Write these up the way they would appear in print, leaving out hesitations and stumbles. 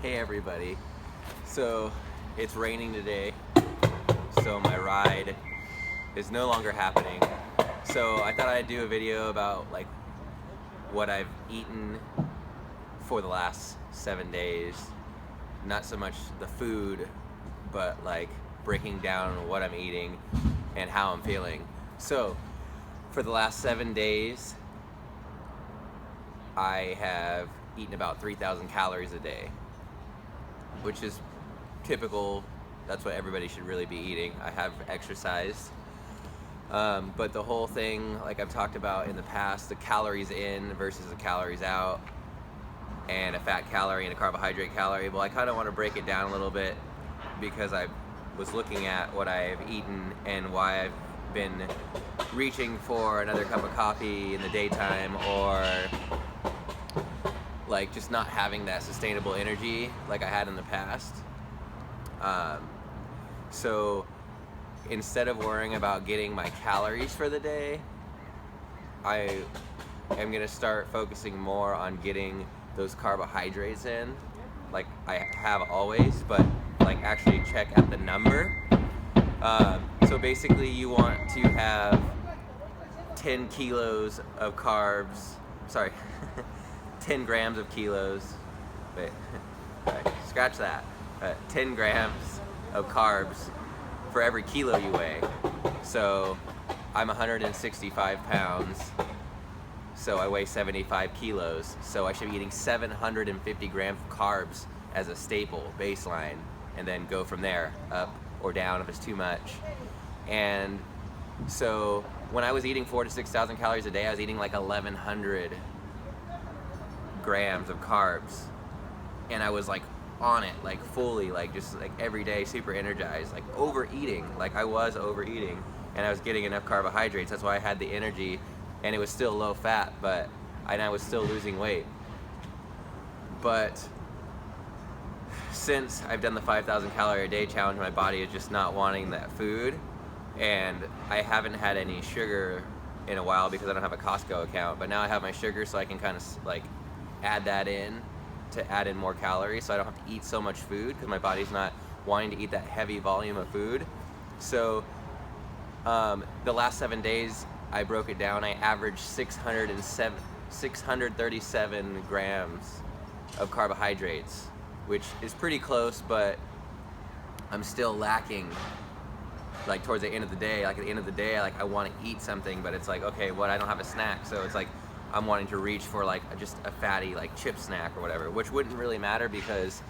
Hey everybody. So it's raining today, so my ride is no longer happening. So I thought I'd do a video about like what I've eaten for the last 7 days. Not so much the food, but like breaking down what I'm eating and how I'm feeling. So for the last 7 days, I have eaten about 3,000 calories a day, which is typical. That's what everybody should really be eating. I have exercised, but the whole thing, like I've talked about in the past, the calories in versus the calories out, and a fat calorie and a carbohydrate calorie. Well, I kind of want to break it down a little bit because I was looking at what I've eaten and why I've been reaching for another cup of coffee in the daytime, or like just not having that sustainable energy like I had in the past. So instead of worrying about getting my calories for the day, I am gonna start focusing more on getting those carbohydrates in, like I have always, but like actually check at the number. So basically you want to have 10 kilos of carbs, sorry, 10 grams of kilos, wait, right, scratch that, 10 grams of carbs for every kilo you weigh. So I'm 165 pounds, so I weigh 75 kilos, so I should be eating 750 grams of carbs as a staple baseline, and then go from there, up or down if it's too much. And so when I was eating 4,000 to 6,000 calories a day, I was eating like 1,100 grams of carbs, and I was like on it, like fully, like just like every day, super energized, like overeating, like I was overeating, and I was getting enough carbohydrates. That's why I had the energy, and it was still low fat, but I was still losing weight. But since I've done the 5,000 calorie a day challenge, my body is just not wanting that food, and I haven't had any sugar in a while because I don't have a Costco account, but now I have my sugar, so I can kind of like add that in to add in more calories, so I don't have to eat so much food because my body's not wanting to eat that heavy volume of food. So the last 7 days I broke it down. I averaged 637 grams of carbohydrates, which is pretty close, but I'm still lacking. Like towards the end of the day, like at the end of the day, like I want to eat something, but it's like, okay, what? I don't have a snack, so it's like I'm wanting to reach for like just a fatty like chip snack or whatever, which wouldn't really matter because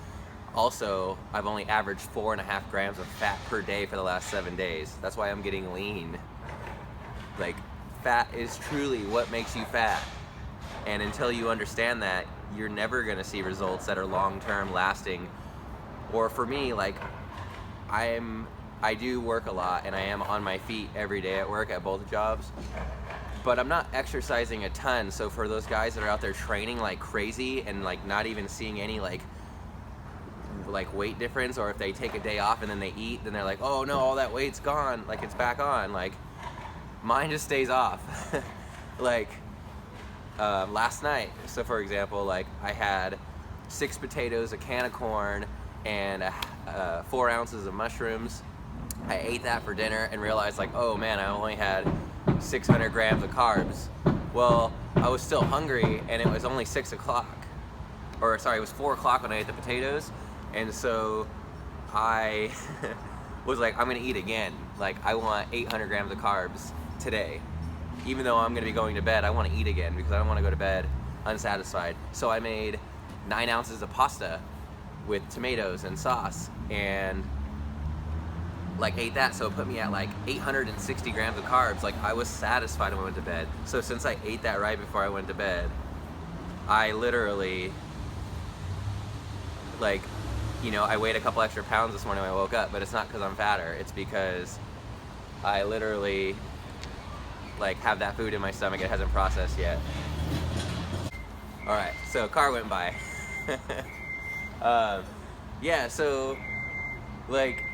also I've only averaged 4.5 grams of fat per day for the last 7 days. That's why I'm getting lean. Like fat is truly what makes you fat, and until you understand that, you're never gonna see results that are long-term lasting. Or for me, like I do work a lot, and I am on my feet every day at work at both jobs, but I'm not exercising a ton. So for those guys that are out there training like crazy and like not even seeing any like weight difference, or if they take a day off and then they eat, then they're like, oh no, all that weight's gone, like it's back on. Like mine just stays off. Like last night, so for example, like I had 6 potatoes, a can of corn, and 4 ounces of mushrooms. I ate that for dinner and realized like, oh man, I only had 600 grams of carbs. Well, I was still hungry, and it was only 6 o'clock, or sorry, it was 4 o'clock when I ate the potatoes, and so I was like, I'm gonna eat again. Like I want 800 grams of carbs today. Even though I'm gonna be going to bed, I wanna eat again because I don't wanna go to bed unsatisfied. So I made 9 ounces of pasta with tomatoes and sauce, and like ate that, so it put me at like 860 grams of carbs. Like I was satisfied when I went to bed. So since I ate that right before I went to bed, I literally, like, you know, I weighed a couple extra pounds this morning when I woke up, but it's not because I'm fatter. It's because I literally like have that food in my stomach. It hasn't processed yet. All right, so car went by. Yeah, so like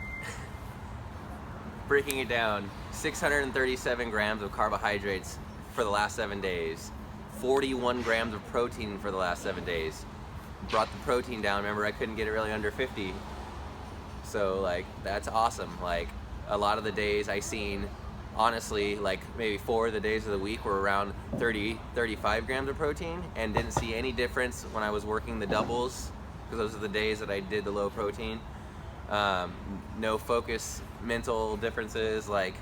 breaking it down, 637 grams of carbohydrates for the last 7 days, 41 grams of protein for the last 7 days, brought the protein down. Remember, I couldn't get it really under 50. So like, that's awesome. Like, a lot of the days I seen, honestly, like maybe 4 of the days of the week were around 30, 35 grams of protein, and didn't see any difference when I was working the doubles, because those are the days that I did the low protein. No focus, mental differences, like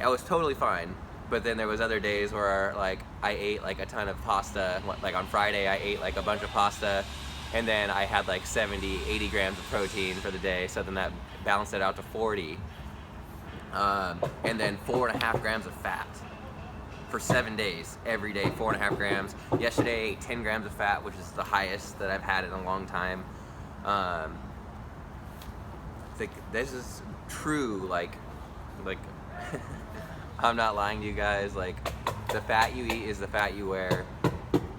I was totally fine. But then there was other days where like I ate like a ton of pasta. Like on Friday I ate like a bunch of pasta, and then I had like 70, 80 grams of protein for the day, so then that balanced it out to 40. And then 4.5 grams of fat for 7 days, every day, 4.5 grams. Yesterday I ate 10 grams of fat, which is the highest that I've had in a long time. This is true, like I'm not lying to you guys, like the fat you eat is the fat you wear,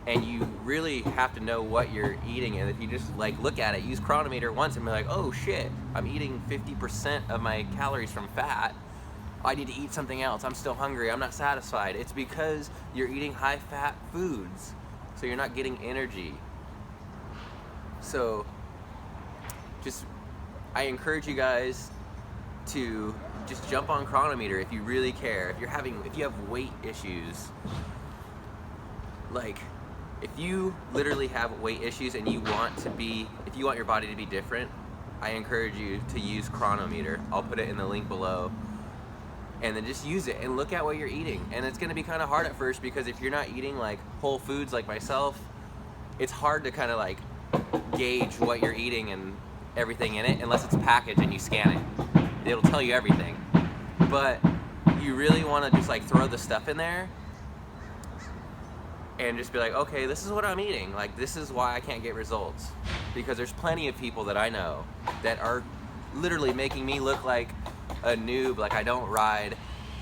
and you really have to know what you're eating. And if you just like look at it, use Cronometer once and be like, oh shit, I'm eating 50% of my calories from fat, I need to eat something else, I'm still hungry, I'm not satisfied. It's because you're eating high fat foods, so you're not getting energy. So just, I encourage you guys to just jump on Cronometer if you really care. If you have weight issues, like if you literally have weight issues and if you want your body to be different, I encourage you to use Cronometer. I'll put it in the link below. And then just use it and look at what you're eating. And it's gonna be kind of hard at first, because if you're not eating like whole foods like myself, it's hard to kind of like gauge what you're eating and everything in it, unless it's packaged and you scan it. It'll tell you everything. But you really want to just like throw the stuff in there and just be like, okay, this is what I'm eating. Like, this is why I can't get results. Because there's plenty of people that I know that are literally making me look like a noob, like I don't ride,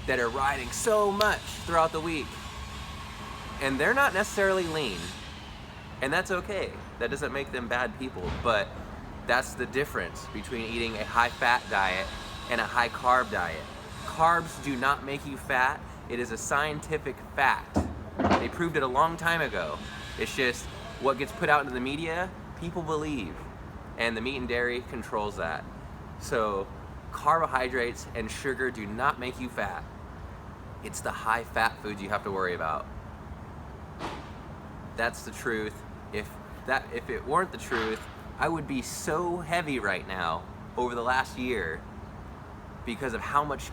that are riding so much throughout the week. And they're not necessarily lean. And that's okay. That doesn't make them bad people. But that's the difference between eating a high-fat diet and a high-carb diet. Carbs do not make you fat. It is a scientific fact. They proved it a long time ago. It's just what gets put out into the media, people believe. And the meat and dairy controls that. So carbohydrates and sugar do not make you fat. It's the high-fat foods you have to worry about. That's the truth. If it weren't the truth, I would be so heavy right now over the last year because of how much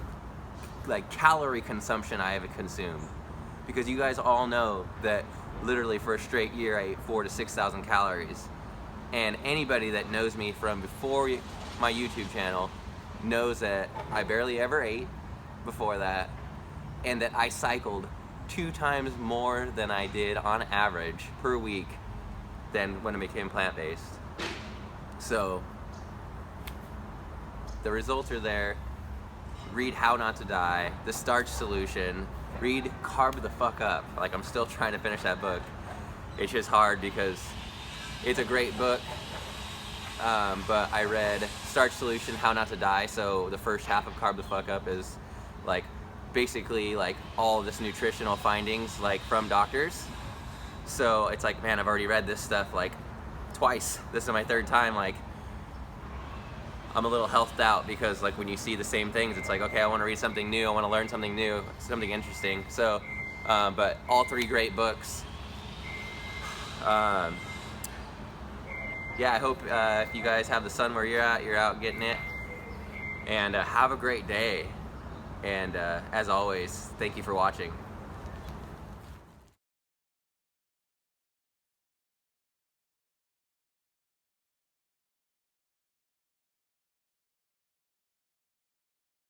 like calorie consumption I have consumed. Because you guys all know that literally for a straight year I ate 4,000 to 6,000 calories. And anybody that knows me from before my YouTube channel knows that I barely ever ate before that, and that I cycled 2 times more than I did on average per week than when I became plant-based. So the results are there. Read How Not to Die, The Starch Solution, read Carb the Fuck Up. Like, I'm still trying to finish that book. It's just hard because it's a great book, but I read Starch Solution, How Not to Die, so the first half of Carb the Fuck Up is like basically like all this nutritional findings like from doctors. So it's like, man, I've already read this stuff like twice. This is my 3rd time. Like, I'm a little healthed out because like when you see the same things, it's like, okay, I want to read something new, I want to learn something new, something interesting. So but all 3 great books. Yeah, I hope if you guys have the sun where you're out getting it. And have a great day. And as always, thank you for watching.